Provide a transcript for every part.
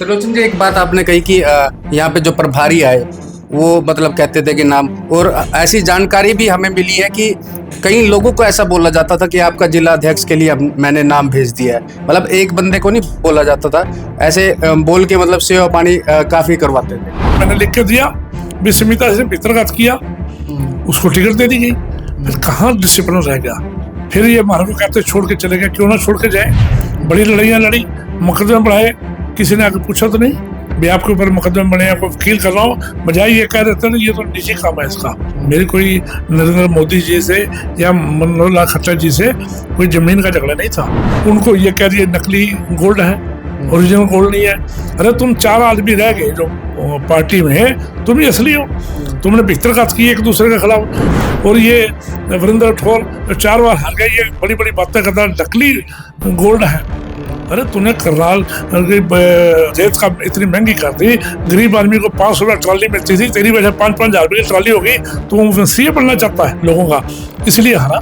त्रिलोचन जी, एक बात आपने कही कि यहाँ पे जो प्रभारी आए वो मतलब कहते थे कि नाम, और ऐसी जानकारी भी हमें मिली है कि कई लोगों को ऐसा बोला जाता था कि आपका जिला अध्यक्ष के लिए अब मैंने नाम भेज दिया है। मतलब एक बंदे को नहीं बोला जाता था, ऐसे बोल के मतलब सेवा पानी काफी करवाते थे। मैंने लिख के दिया, विस्मिता से भितरघात किया, उसको टिकट दे दी गई। फिर कहाँ डिसिप्लिन रह गया। फिर ये हमारे को कहते छोड़ के चले गए, क्यों ना छोड़ के जाए। बड़ी लड़ाइयाँ लड़ी, मुकदमे बढ़ाए, किसी ने आके पूछा तो नहीं भी आपके ऊपर मुकदमे बने या कोई वकील कर रहा हूँ, बजाय ये कह देते ना ये तो निजी काम है इसका। मेरी कोई नरेंद्र मोदी जी से या मनोहर लाल खट्टर जी से कोई जमीन का झगड़ा नहीं था। उनको ये कह दिए नकली गोल्ड है, ओरिजिनल गोल्ड नहीं है। अरे तुम 4 आदमी रह गए जो पार्टी में, तुम ही असली हो। तुमने भितरघात की एक दूसरे के खिलाफ, और ये वरिंदर राठौर 4 बार हार गए, ये बड़ी बड़ी बातें करता नकली गोल्ड है। अरे तूने करनाल रेत का इतनी महंगी कर दी, गरीब आदमी को 500 रुपये ट्रॉली मिलती थी, तेरी वजह 5-5 हज़ार रुपये की ट्रॉली होगी। तू सीए बनना चाहता है लोगों का, इसलिए हारा।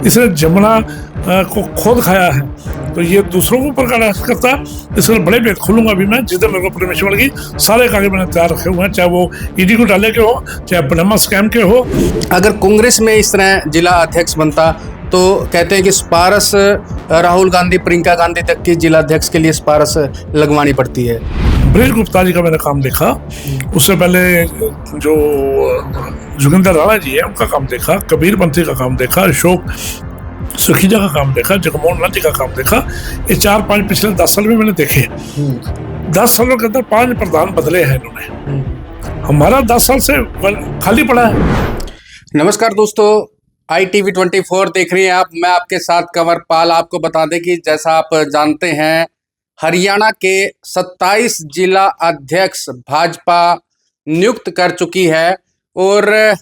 इसने जमुना को खोद खाया है, तो ये दूसरों को ऊपर करता है। इसलिए बड़े भेद खोलूंगा अभी मैं, जिधर मेरे को परमिशन मिलेगी। सारे कागज मैंने तैयार रखे हुए हैं, चाहे वो ईडी को डाले के हो, चाहे पनामा स्कैम के हो। अगर कांग्रेस में इस तरह जिला अध्यक्ष बनता तो कहते हैं कि सिफारिश राहुल गांधी, प्रियंका गांधी तक की जिला अध्यक्ष के लिए सिफारिश लगवानी पड़ती है। ब्रिज गुप्ता जी का मैंने काम देखा, उससे पहले जो जोगिंदर राणा जी है उनका काम देखा, कबीर पंथी का काम देखा, अशोक सुखीजा का काम देखा, जगमोहन लाल जी का काम देखा। ये 4-5 पिछले 10 साल में मैंने देखे। 10 सालों के अंदर 5 प्रधान बदले हैं इन्होंने। हमारा 10 साल से खाली पड़ा है। नमस्कार दोस्तों, ITV24 देख रही हैं आप। मैं आपके साथ कंवरपाल। आपको बता दें कि जैसा आप जानते हैं, हरियाणा के 27 जिला अध्यक्ष भाजपा नियुक्त कर चुकी है, और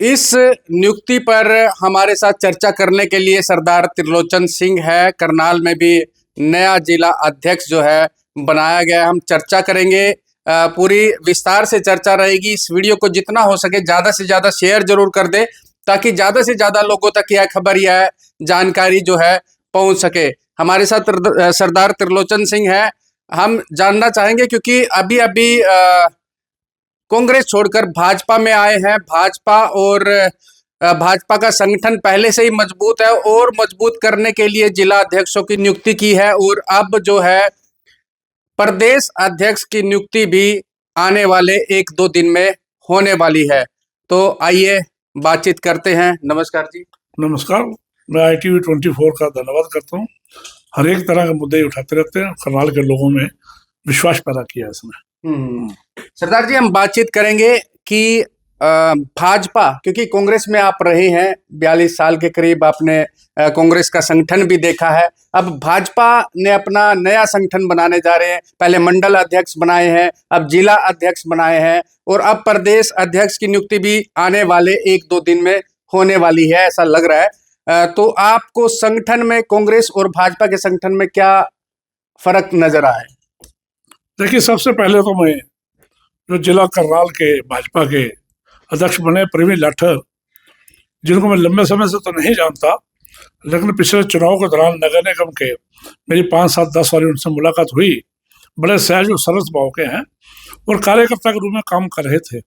इस नियुक्ति पर हमारे साथ चर्चा करने के लिए सरदार त्रिलोचन सिंह है। करनाल में भी नया जिला अध्यक्ष जो है बनाया गया। हम चर्चा करेंगे, पूरी विस्तार से चर्चा रहेगी। इस वीडियो को जितना हो सके ज़्यादा से ज़्यादा शेयर जरूर कर दे, ताकि ज़्यादा से ज़्यादा लोगों तक यह खबर, यह जानकारी जो है पहुंच सके। हमारे साथ सरदार त्रिलोचन सिंह है। हम जानना चाहेंगे क्योंकि अभी अभी कांग्रेस छोड़कर भाजपा में आए हैं। भाजपा और भाजपा का संगठन पहले से ही मजबूत है, और मजबूत करने के लिए जिला अध्यक्षों की नियुक्ति की है, और अब जो है प्रदेश अध्यक्ष की नियुक्ति भी आने वाले 1-2 दिन में होने वाली है। तो आइए बातचीत करते हैं। नमस्कार जी। नमस्कार। मैं ITV24 का धन्यवाद करता हूँ। हर एक तरह के मुद्दे उठाते रहते हैं, करनाल के लोगों में विश्वास पैदा किया इसमें। सरदार जी, हम बातचीत करेंगे कि भाजपा, क्योंकि कांग्रेस में आप रहे हैं 42 साल के करीब, आपने कांग्रेस का संगठन भी देखा है। अब भाजपा ने अपना नया संगठन बनाने जा रहे हैं। पहले मंडल अध्यक्ष बनाए हैं, अब जिला अध्यक्ष बनाए हैं, और अब प्रदेश अध्यक्ष की नियुक्ति भी आने वाले 1-2 दिन में होने वाली है, ऐसा लग रहा है। तो आपको संगठन में, कांग्रेस और भाजपा के संगठन में क्या फर्क नजर आए? देखिए, सबसे पहले तो मैं जो जिला करनाल के भाजपा के अध्यक्ष बने प्रवीण लाठर, जिनको मैं लंबे समय से तो नहीं जानता, लेकिन पिछले चुनाव के दौरान नगर निगम के मेरी 5-7-10 वाली उनसे मुलाकात हुई। बड़े सहज और सरल स्वभाव के हैं, और कार्यकर्ता के रूप में काम कर रहे थे।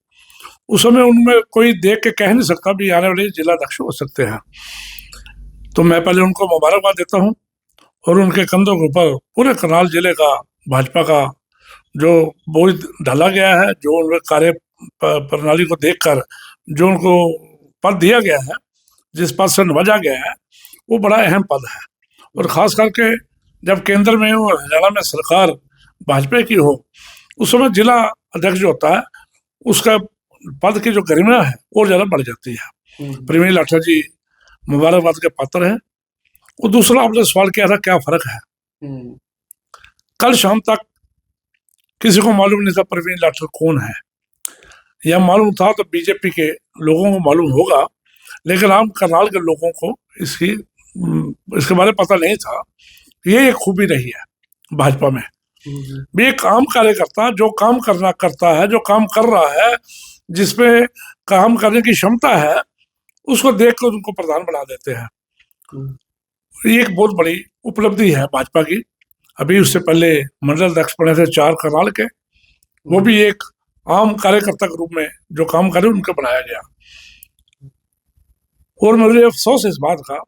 उस समय उनमें कोई देख के कह नहीं सकता भी आने वाले जिला अध्यक्ष हो सकते हैं। तो मैं पहले उनको मुबारकबाद देता हूँ, और उनके कंधों के ऊपर पूरे करनाल जिले का भाजपा का जो बोझ डाला गया है, जो उनके कार्य प्रणाली को देखकर जो उनको पद दिया गया है, जिस पद से नवाजा गया है, वो बड़ा अहम पद है। और ख़ास करके जब केंद्र में और हरियाणा में सरकार भाजपा की हो, उस समय जिला अध्यक्ष जो होता है, उसका पद की जो गरिमा है और ज़्यादा बढ़ जाती है। प्रवीण लाठर जी मुबारकबाद के पात्र हैं। और दूसरा, आपने सवाल किया था क्या फ़र्क है। कल शाम तक किसी को मालूम नहीं था प्रवीण लाठर कौन है। यह मालूम था तो बीजेपी के लोगों को मालूम होगा, लेकिन आम करनाल के लोगों को इसके बारे में पता नहीं था। ये एक खूबी रही है भाजपा में भी, एक आम कार्यकर्ता जो काम करता है, जो काम कर रहा है, जिसमें काम करने की क्षमता है, उसको देखकर उनको प्रधान बना देते हैं। ये एक बहुत बड़ी उपलब्धि है भाजपा की। अभी उससे पहले मंडल अध्यक्ष बने थे 4 करनाल के, वो भी एक आम कार्यकर्ता के रूप में जो काम करे उनका बनाया गया। और मुझे अफसोस इस बात का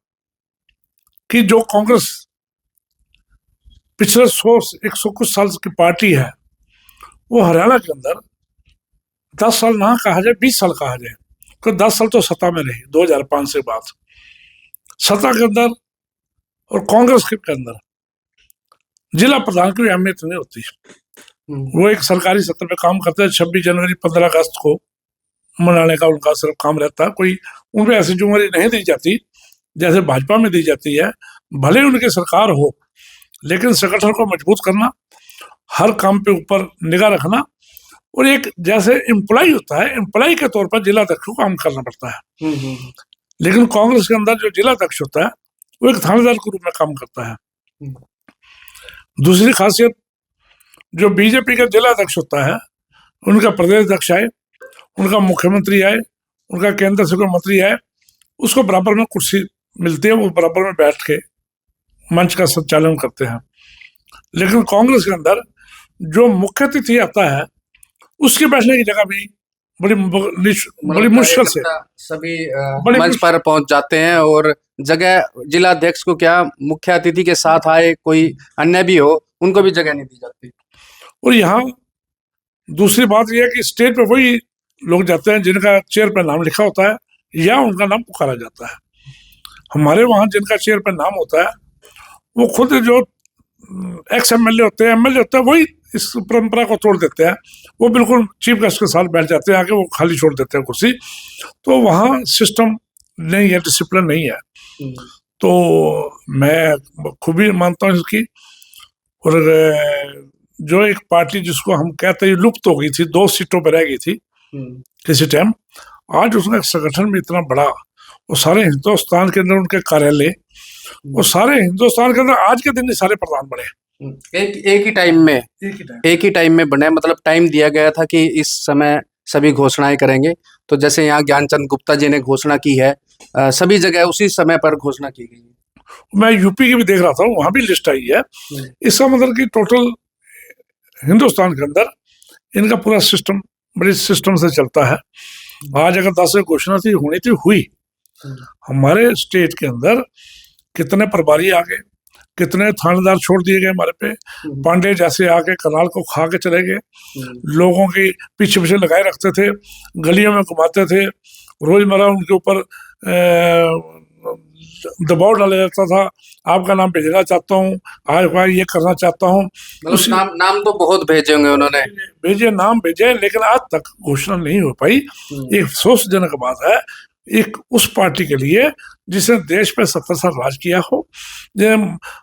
कि जो कांग्रेस पिछले 100 कुछ साल की पार्टी है, वो हरियाणा के अंदर 10 साल ना कहा जाए 20 साल कहा जाए, तो 10 साल तो सत्ता में रही 2005 से बाद सत्ता के अंदर, और कांग्रेस के अंदर जिला प्रधान की अहमियत नहीं होती। वो एक सरकारी सत्र में काम करते हैं, 26 जनवरी 15 अगस्त को मनाने का उनका सिर्फ काम रहता है। कोई उनमें ऐसी जिम्मेदारी नहीं दी जाती जैसे भाजपा में दी जाती है। भले उनकी सरकार हो, लेकिन संगठन को मजबूत करना, हर काम पे ऊपर निगाह रखना, और एक जैसे एम्प्लॉय होता है, एम्प्लॉय के तौर पर जिला अध्यक्ष को काम करना पड़ता है। लेकिन कांग्रेस के अंदर जो जिला अध्यक्ष होता है वो एक थानेदार के रूप में काम करता है। दूसरी खासियत, जो बीजेपी का जिला अध्यक्ष होता है, उनका प्रदेश अध्यक्ष आए, उनका मुख्यमंत्री आए, उनका केंद्र से कोई मंत्री आए, उसको बराबर में कुर्सी मिलती है, वो बराबर में बैठ के मंच का संचालन करते हैं। लेकिन कांग्रेस के अंदर जो मुख्य अतिथि आता है, उसके बैठने की जगह भी बड़ी मुश्किल से सभी मंच पर पहुंच जाते हैं, और जगह जिला अध्यक्ष को क्या, मुख्य अतिथि के साथ आए कोई अन्य भी हो, उनको भी जगह नहीं दी जाती। और यहाँ दूसरी बात यह है कि स्टेज पे वही लोग जाते हैं जिनका चेयर पर नाम लिखा होता है या उनका नाम पुकारा जाता है। हमारे वहाँ जिनका चेयर पर नाम होता है, वो खुद जो एक्स एमएलए होते हैं वही इस परंपरा को तोड़ देते हैं। वो बिल्कुल चीफ गेस्ट के साथ बैठ जाते हैं, आके वो खाली छोड़ देते हैं कुर्सी। तो वहाँ सिस्टम नहीं है, डिसिप्लिन नहीं है। तो मैं खूब ही मानता हूँ इसकी। और जो एक पार्टी जिसको हम कहते हैं लुप्त हो गई थी, 2 सीटों पर रह गई थी किसी टाइम, आज उसका संगठन भी इतना बड़ा, वो सारे हिंदुस्तान के अंदर उनके कार्यालय, वो सारे हिंदुस्तान के अंदर आज के दिन सारे प्रधान बने एक ही टाइम में बने। मतलब टाइम दिया गया था कि इस समय सभी घोषणाएं करेंगे। तो जैसे यहाँ ज्ञानचंद गुप्ता जी ने घोषणा की है, सभी जगह उसी समय पर घोषणा की गई है। मैं यूपी की भी देख रहा था, वहां भी लिस्ट आई है। इसका मतलब कि टोटल हिंदुस्तान के अंदर इनका पूरा सिस्टम बड़े सिस्टम से चलता है। आज अगर 10 से घोषणा थी होनी थी, हुई। हमारे स्टेट के अंदर कितने प्रभारी आ गए, कितने थानेदार छोड़ दिए गए हमारे पे। पांडे जैसे आके करनाल को खा के चले गए, लोगों की पीछे पीछे लगाए रखते थे, गलियों में घुमाते थे, रोजमर्रा उनके ऊपर दबाव डाला जाता था। आपका नाम भेजना चाहता हूँ, आज ये करना चाहता हूँ। नाम तो बहुत भेजे होंगे उन्होंने, नाम भेजे, लेकिन आज तक घोषणा नहीं हो पाई। एक अफसोसजनक बात है एक उस पार्टी के लिए जिसने देश पे 70 साल राज किया हो,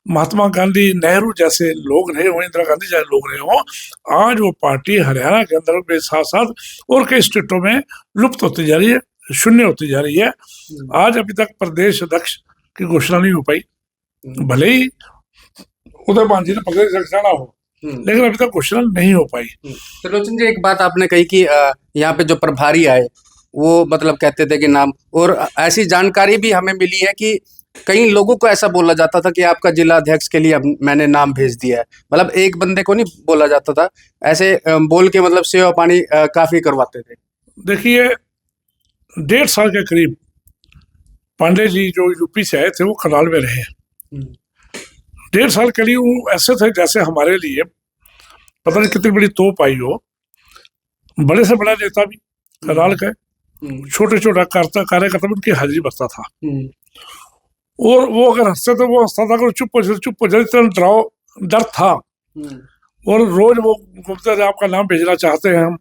महात्मा गांधी, नेहरू जैसे लोग रहे हो, इंदिरा गांधी जैसे लोग रहे हो। आज वो पार्टी हरियाणा के अंदर के साथ साथ और कई स्टेटों में लुप्त होती जा रही है, शून्य होती जा रही है। आज अभी तक प्रदेश अध्यक्ष की घोषणा नहीं हो पाई। भले ही उदय भान जी ने प्रदेश अध्यक्ष जाना हो, लेकिन अभी तक घोषणा नहीं हो पाई। त्रिलोचन जी, एक बात आपने कही कि यहाँ पे जो प्रभारी आए वो मतलब कहते थे कि नाम, और ऐसी जानकारी भी हमें मिली है कि कई लोगों को ऐसा बोला जाता था कि आपका जिला अध्यक्ष के लिए मैंने नाम भेज दिया है। मतलब एक बंदे को नहीं बोला जाता था, ऐसे बोल के मतलब सेवा पानी काफी करवाते थे। देखिए 1.5 साल के करीब पांडे जी जो यूपी से आए थे वो करनाल में रहे। 1.5 साल के लिए वो ऐसे थे जैसे हमारे लिए पता नहीं कितनी बड़ी तोप आई हो। बड़े से बड़ा नेता भी करनाल का, छोटे छोटा कार्यकर्ता भी उनकी हाजिरी बरता था। और वो अगर हंसते थे वो हंसता था, अगर चुप हो जाते इतना डर था। और रोज वो घूमते थे, आपका नाम भेजना चाहते हैं हम,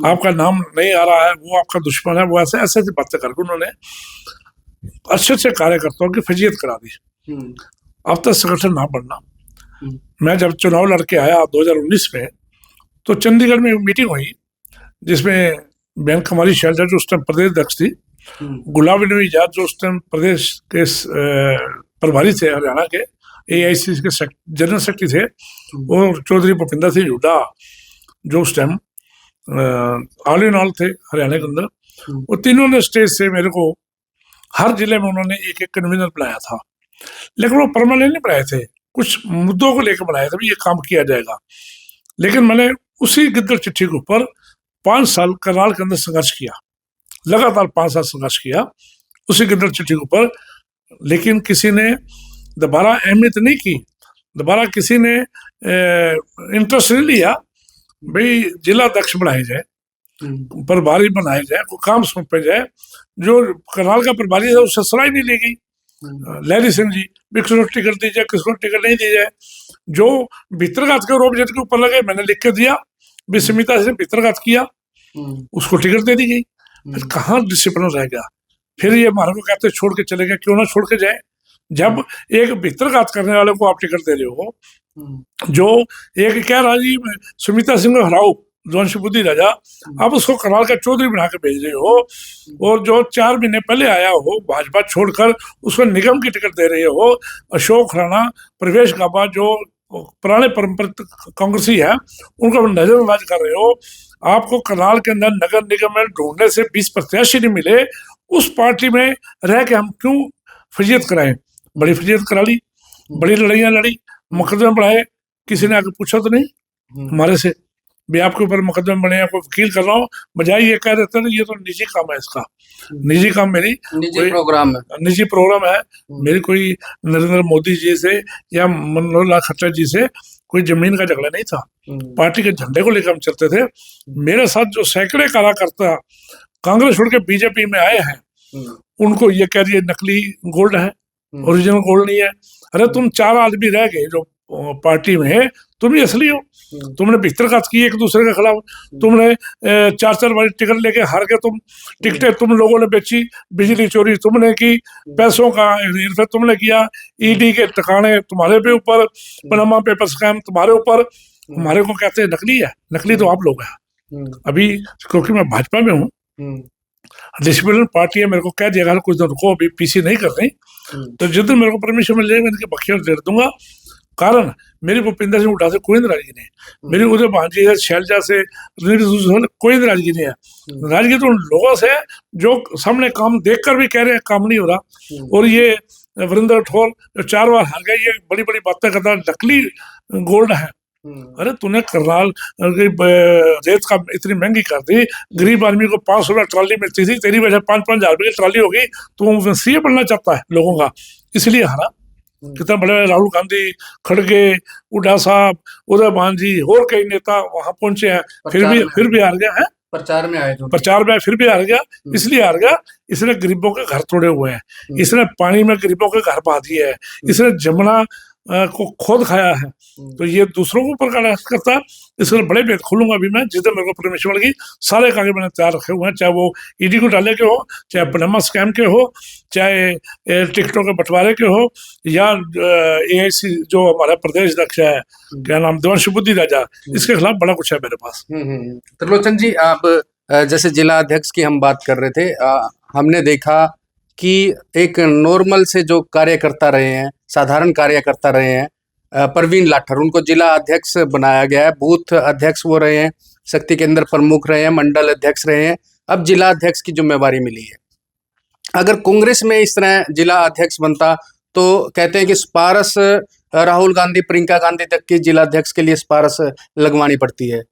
आपका नाम नहीं आ रहा है, वो आपका दुश्मन है, वो ऐसे ऐसे बातें करके उन्होंने अच्छे अच्छे कार्यकर्ताओं की फजीयत करा दी। अब तक संगठन ना बढ़ना। मैं जब चुनाव लड़के आया 2019 में, तो चंडीगढ़ में मीटिंग हुई जिसमें बेन कुमारी शैलजा जो उस टाइम प्रदेश अध्यक्ष थी, गुलाब नबी आजाद जो उस टाइम प्रदेश के प्रभारी थे हरियाणा के, AIC के जनरल सेक्रेटरी थे, और चौधरी भूपिंदर सिंह हुड्डा जो उस टाइम ऑल इन ऑल थे हरियाणा के अंदर। वो तीनों ने स्टेज से मेरे को हर जिले में उन्होंने एक एक कन्वीनर बनाया था, लेकिन वो परमानेंट नहीं बनाए थे, कुछ मुद्दों को लेकर बनाया था भी ये काम किया जाएगा। लेकिन मैंने उसी गिद्दड़ चिट्ठी के ऊपर 5 साल करनाल के अंदर संघर्ष किया, लगातार 5 साल संघर्ष किया उसी गिद्दड़ चिट्ठी के ऊपर। लेकिन किसी ने दोबारा अहमियत नहीं की, दोबारा किसी ने इंटरेस्ट नहीं लिया भाई जिला अध्यक्ष बनाए जाए, प्रभारी बनाए जाए, कोई काम सौंपे जाए। जो करनाल का प्रभारी था उससे सलाह नहीं ली गई, लहरी सिंह जी भी किसको टिकट दी जाए, किसको टिकट नहीं दी जाए। जो भीतरघात के रोब के ऊपर लगे, मैंने लिख के दिया भी समिता से भीतरघात किया, उसको टिकट दे दी गई। फिर कहाँ डिसिप्लिन रह गया? फिर ये हमारे को कहते छोड़ के चले गए, क्यों ना छोड़ के जाए? जब एक भीतरघात करने वाले को आप टिकट दे रहे हो, जो एक कह रहा जी सुमिता सिंह को हराओ जौनसी बुद्धि राजा, आप उसको करनाल का चौधरी बना के भेज रहे हो, और जो 4 महीने पहले आया हो भाजपा छोड़कर उसको निगम की टिकट दे रहे हो। अशोक राणा, प्रवेश गाबा जो पुराने परंपरिक कांग्रेसी है उनको नजरअंदाज कर रहे हो। आपको करनाल के अंदर नगर निगम में ढूंढने से 20 प्रत्याशी नहीं मिले, उस पार्टी में रह के हम क्यों फजीयत कराएं? बड़ी फजीयत करा ली, बड़ी लड़ाइयां लड़ी, मुकदमे बढ़ाए, किसी ने आके पूछा तो नहीं हमारे से भी आपके ऊपर मुकदमे बने हैं, कोई वकील कर रहा हूँ, बजाय ये कह देते हैं ये तो निजी काम है, इसका निजी काम मेरी निजी प्रोग्राम है, निजी प्रोग्राम है मेरी, कोई नरेंद्र मोदी जी से या मनोहर लाल खट्टर जी से कोई जमीन का झगड़ा नहीं था, पार्टी के झंडे को लेकर हम चलते थे। मेरे साथ जो सैकड़े कार्यकर्ता कांग्रेस छोड़ के बीजेपी में आए हैं, उनको ये कह रही है नकली गोल्ड है, ओरिजिनल गोल्ड नहीं है। अरे तुम 4 आदमी रह गए जो पार्टी में, तुम ही असली हो। तुमने भीतरघात की एक दूसरे के खिलाफ, तुमने 4-4 बार टिकट लेके हार के टिकटें तुम लोगों ने बेची, बिजली चोरी तुमने की, पैसों का हेरफेर तुमने किया, ईडी के ठिकाने तुम्हारे पे ऊपर, पनामा पेपर स्कैम तुम्हारे ऊपर। हमारे को कहते हैं नकली है, नकली तो आप लोग हैं। अभी क्योंकि मैं भाजपा में हूँ, डिसिप्लिन पार्टी है, मेरे को कह दिया कुछ दिन रुको, अभी पीसी नहीं कर रही, तो जिस दिन मेरे को परमिशन मिल जाएगी मैं इनके बखिया दे दूंगा। कारण मेरी भूपिंदर सिंह हुड्डा से कोई नाराजगी नहीं, मेरी उदय भांजी है, शैलजा से, कोई नाराजगी नहीं है। नाराजगी तो उन लोगों से जो सामने काम देखकर भी कह रहे हैं काम नहीं हो रहा। और ये वरिंदर ठोर जो 4 बार हार गए, ये बड़ी बड़ी बातें करता, नकली गोल्ड है। अरे तूने करनाल रेत का इतनी महंगी कर दी, गरीब आदमी को 500 रुपये ट्रॉली मिलती थी, तेरी वजह 5-5 हजार रुपये की ट्रॉली होगी, तो सीए बनना चाहता है लोगों का, इसलिए हारा। कितना बड़े राहुल गांधी, खड़गे, हुड्डा साहब, उदय भान जी और कई नेता वहां पहुंचे हैं, फिर भी हार गया है। प्रचार में आए फिर भी हार गया, इसलिए हार गया इसने गरीबों के घर तोड़े हुए हैं, इसने पानी में गरीबों के घर बहा दिए है, इसने जमुना को खोद खाया है, तो ये दूसरों को ऊपर करता है। इसलिए बड़े भेद खोलूंगा अभी मैं, जिधर मेरे को परमिशन मिलेगी सारे कागज मैंने तैयार रखे हुए हैं, चाहे वो ईडी को डाले के हो, चाहे पनामा स्कैम के हो, चाहे टिकटों के बंटवारे के हो, या AIC जो हमारा प्रदेश अध्यक्ष है, क्या नाम, देवांशु बुद्धि राजा, इसके खिलाफ बड़ा कुछ है मेरे पास। त्रिलोचन जी, आप जैसे जिला अध्यक्ष की हम बात कर रहे थे, हमने देखा कि एक नॉर्मल से जो कार्यकर्ता रहे हैं, साधारण कार्यकर्ता रहे हैं, परवीन लाठर, उनको जिला अध्यक्ष बनाया गया है, बूथ अध्यक्ष वो रहे हैं, शक्ति केंद्र प्रमुख रहे हैं, मंडल अध्यक्ष रहे हैं, अब जिला अध्यक्ष की जिम्मेवारी मिली है। अगर कांग्रेस में इस तरह जिला अध्यक्ष बनता तो कहते हैं कि सिफारिश राहुल गांधी, प्रियंका गांधी तक की जिला अध्यक्ष के लिए सिफारिश लगवानी पड़ती है।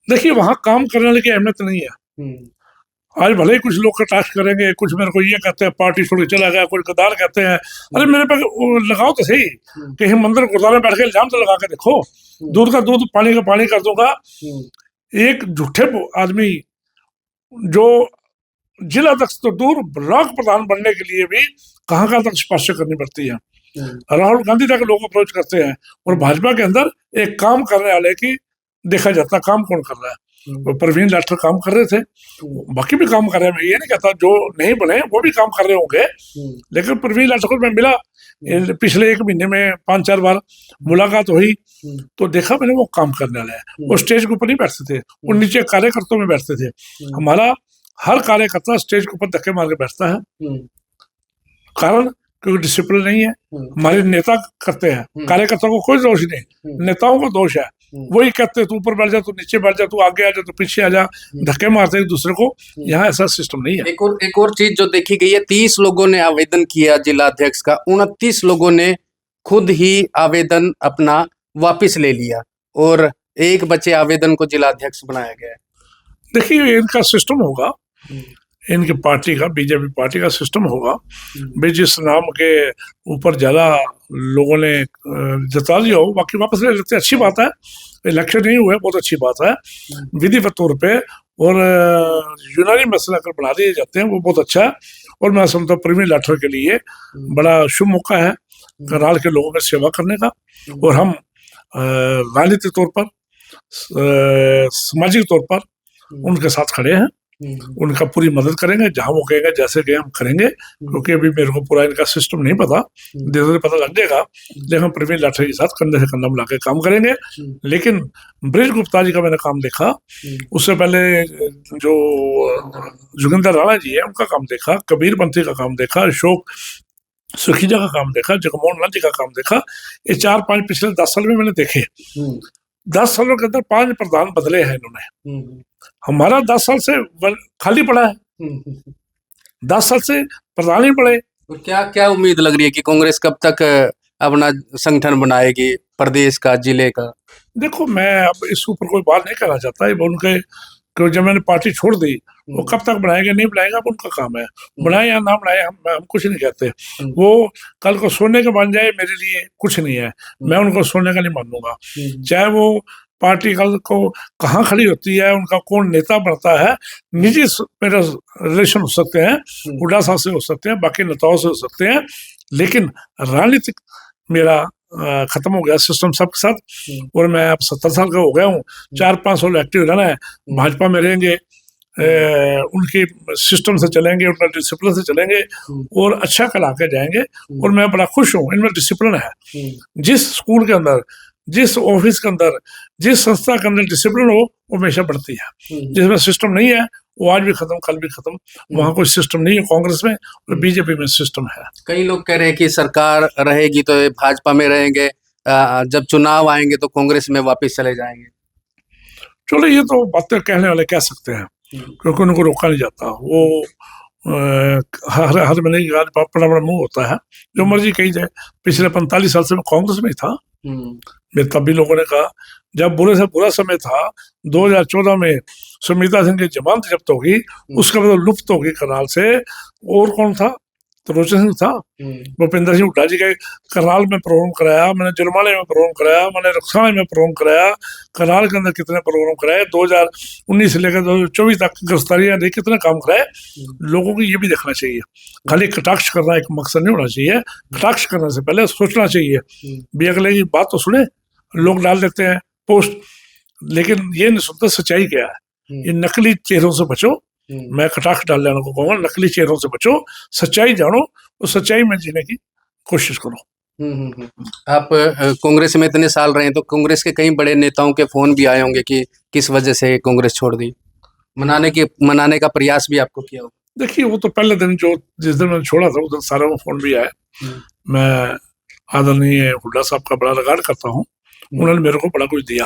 देखिए वहां काम करने वाले की अहमियत नहीं है। आज भले ही कुछ लोग कटाक्ष करेंगे, कुछ मेरे को ये कहते हैं पार्टी छोड़ के चला गया, कुछ गद्दार कहते हैं, अरे मेरे पे लगाओ तो सही, कहीं मंदिर गुरुद्वारे में बैठ के इल्जाम तो लगा के देखो, दूध का दूध पानी का पानी कर दूंगा। एक झूठे आदमी जो जिला अध्यक्ष तो दूर, ब्लॉक प्रधान बनने के लिए भी कहाँ कहाँ तक सिफारिश करनी पड़ती है, राहुल गांधी तक लोग अप्रोच करते हैं, और भाजपा के अंदर एक काम करने वाले की देखा जाता काम कौन कर रहा है। परवीन लाठर काम कर रहे थे, बाकी भी काम कर रहे हैं, मैं ये नहीं कहता जो नहीं बने वो भी काम कर रहे होंगे, लेकिन परवीन लाठर को मैं मिला पिछले 1 महीने में 5-4 बार मुलाकात हुई, तो देखा मैंने वो काम करने वाला है। वो स्टेज के ऊपर नहीं बैठते थे, वो नीचे कार्यकर्ताओं में बैठते थे। हमारा हर कार्यकर्ता स्टेज के ऊपर धक्के मार के बैठता है, कारण क्योंकि डिसिप्लिन नहीं है। हमारे नेता करते हैं, कार्यकर्ताओं को कोई दोष नहीं, नेताओं को दोष है, वही कहते तू ऊपर बैठ जा, तू नीचे बैठ जा, तू आगे आ जा, तू पीछे आ जा, धक्के मारते एक दूसरे को। यहाँ ऐसा सिस्टम नहीं है। एक और चीज जो देखी गई है, 30 लोगों ने आवेदन किया जिला अध्यक्ष का, 29 लोगों ने खुद ही आवेदन अपना वापस ले लिया और एक बचे आवेदन को जिला अध्यक्ष बनाया गया है। देखिए, इनका सिस्टम होगा, इनकी पार्टी का, बीजेपी पार्टी का सिस्टम होगा। भाई जिस नाम के ऊपर ज्यादा लोगों ने जता दिया हो, बाकी वापस ले लेते, अच्छी बात है। इलेक्शन नहीं हुए, बहुत अच्छी बात है। विधिवत तौर पे और यूनानी मसला अगर बना दिए जाते हैं, वो बहुत अच्छा है। और मैं समझता हूँ प्रवीण लाठर के लिए बड़ा शुभ मौका है करनाल के लोगों की सेवा करने का। और हम राजनीतिक तौर पर, सामाजिक तौर पर उनके साथ खड़े हैं, उनका पूरी मदद करेंगे। जहां वो कहेंगे, जैसे कहें हम करेंगे, क्योंकि अभी मेरे को पूरा इनका सिस्टम नहीं पता, धीरे धीरे पता लग जाएगा। लेकिन हम प्रवीण लाठर के साथ कंधे से कंधा मिला के काम करेंगे। लेकिन ब्रिज गुप्ता जी का मैंने काम देखा, उससे पहले जो जोगिंदर राणा जी है उनका काम देखा, कबीर पंथी का काम देखा, अशोक सुखीजा का काम देखा, जगमोहन लाल जी का काम देखा। ये 4-5 पिछले 10 साल में मैंने देखे। 10 सालों के अंदर 5 प्रधान बदले हैं इन्होंने। हमारा 10 साल से खाली पड़ा है, 10 साल से प्रधान ही पड़े। तो क्या क्या उम्मीद लग रही है कि कांग्रेस कब तक अपना संगठन बनाएगी, प्रदेश का, जिले का? देखो, मैं अब इसके ऊपर कोई बात नहीं करना चाहता। उनके जब मैंने पार्टी छोड़ दी, वो कब तक बनाएगा नहीं बनाएगा अब उनका काम है। बनाए या ना बनाए, हम कुछ नहीं कहते। वो कल को सोने के बन जाए, मेरे लिए कुछ नहीं है। मैं उनको सोने का नहीं मानूंगा। चाहे वो पार्टी कल को कहाँ खड़ी होती है, उनका कौन नेता बनता है, निजी मेरा रिलेशन हो सकते हैं, हुड्डा साहब से हो सकते हैं, बाकी नेताओं से हो सकते हैं, लेकिन राजनीतिक मेरा खत्म हो गया सिस्टम सबके साथ। और मैं अब 70 साल का हो गया हूँ। 4-5 साल एक्टिव रहना है, भाजपा में रहेंगे, उनके सिस्टम से चलेंगे, उनका डिसिप्लिन से चलेंगे और अच्छा कला के जाएंगे। और मैं बड़ा खुश हूँ, इनमें डिसिप्लिन है। जिस स्कूल के अंदर, जिस ऑफिस के अंदर, जिस संस्था के अंदर डिसिप्लिन हो, वो हमेशा बढ़ती है। जिसमें सिस्टम नहीं है, वो आज भी खत्म, कल भी खत्म। वहां कोई सिस्टम नहीं है कांग्रेस में, और बीजेपी में सिस्टम है। कई लोग कह रहे हैं कि सरकार रहेगी तो भाजपा में रहेंगे, जब चुनाव आएंगे तो कांग्रेस में वापस चले जाएंगे। चलो, ये तो बातें कहने वाले कह सकते हैं, क्योंकि उनको रोका नहीं जाता। वो हर महीने की बड़ा बड़ा मुंह होता है, जो मर्जी कही जाए। पिछले 45 साल से मैं कांग्रेस में था। मेरे तब भी लोगों ने कहा, जब बुरे से बुरा समय था, 2014 में सुमित्रा सिंह की जमानत जब्त होगी, उसके बाद लुप्त होगी करनाल से। और कौन था? तो रोशन सिंह था। भूपेंद्र सिंह हुड्डा जी के करनाल में प्रोग्राम कराया मैंने, जुलमाले में प्रोग्राम कराया मैंने, रक्साना में प्रोग्राम कराया। करनाल के अंदर कितने प्रोग्राम कराए, 2019 से लेकर 2024 तक गिरफ्तारियां दी, कितने काम कराए। लोगों को ये भी देखना चाहिए, खाली कटाक्ष करना एक मकसद नहीं होना चाहिए। कटाक्ष करने से पहले सोचना चाहिए। भी अगले की बात तो सुने। लोग डाल देते हैं पोस्ट, लेकिन ये नहीं सुनते सच्चाई क्या है। ये नकली चेहरों से बचो। मैं कटाक्ष डाल लेने को कहूँगा, नकली चेहरों से बचो, सच्चाई जानो और सच्चाई में जीने की कोशिश करो। आप कांग्रेस में इतने साल रहे, तो कांग्रेस के कई बड़े नेताओं के फोन भी आए होंगे कि किस वजह से कांग्रेस छोड़ दी, मनाने का प्रयास भी आपको किया होगा। देखिए, वो तो पहले दिन जिस दिन मैंने छोड़ा था, उस दिन सारे फोन भी आए। मैं आदरणीय हुड्डा साहब का बड़ा रिगार्ड करता हूँ। उन्होंने मेरे को बड़ा कुछ दिया,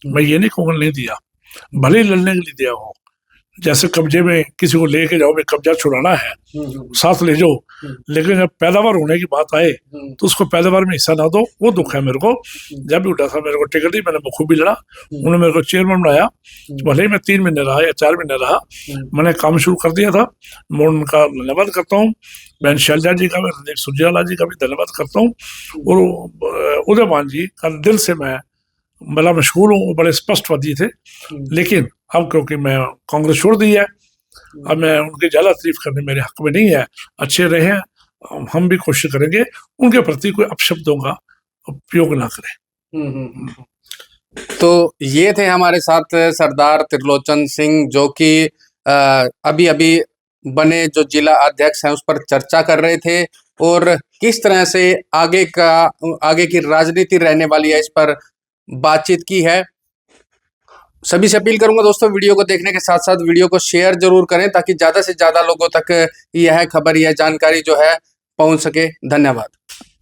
मैं ये नहीं कहूँगा नहीं दिया, भले ही लड़ने के लिए दिया हो। जैसे कब्जे में किसी को लेके जाओ, मैं कब्जा छुड़ाना है, साथ ले जाओ, लेकिन जब पैदावार होने की बात आए तो उसको पैदावार में हिस्सा ना दो, वो दुख है मेरे को। जब भी उठा था मेरे को टिकट दी, मैंने बखूबी लड़ा। उन्होंने मेरे को चेयरमैन बनाया, भले ही मैं 3 महीने रहा या 4 महीने रहा, मैंने काम शुरू कर दिया था। मैं उनका धन्यवाद करता हूँ। बहन शैलजा जी का, सुरजेवाला जी का भी धन्यवाद करता हूँ। और उदयमान जी का दिल से मैं बड़ा मशहूर हूँ, वो बड़े स्पष्टवादी थे। लेकिन अब क्योंकि मैं कांग्रेस छोड़ दी है, अब मैं उनकी ज्यादा तारीफ करने मेरे हक में नहीं है। अच्छे रहे, हम भी कोशिश करेंगे उनके प्रति कोई अपशब्दों का उपयोग ना करें। तो ये थे हमारे साथ सरदार त्रिलोचन सिंह, जो कि अभी अभी बने जो जिला अध्यक्ष हैं उस पर चर्चा कर रहे थे, और किस तरह से आगे की राजनीति रहने वाली है इस पर बातचीत की है। सभी से अपील करूंगा दोस्तों, वीडियो को देखने के साथ साथ वीडियो को शेयर जरूर करें, ताकि ज़्यादा से ज़्यादा लोगों तक यह खबर, यह जानकारी जो है पहुंच सके। धन्यवाद।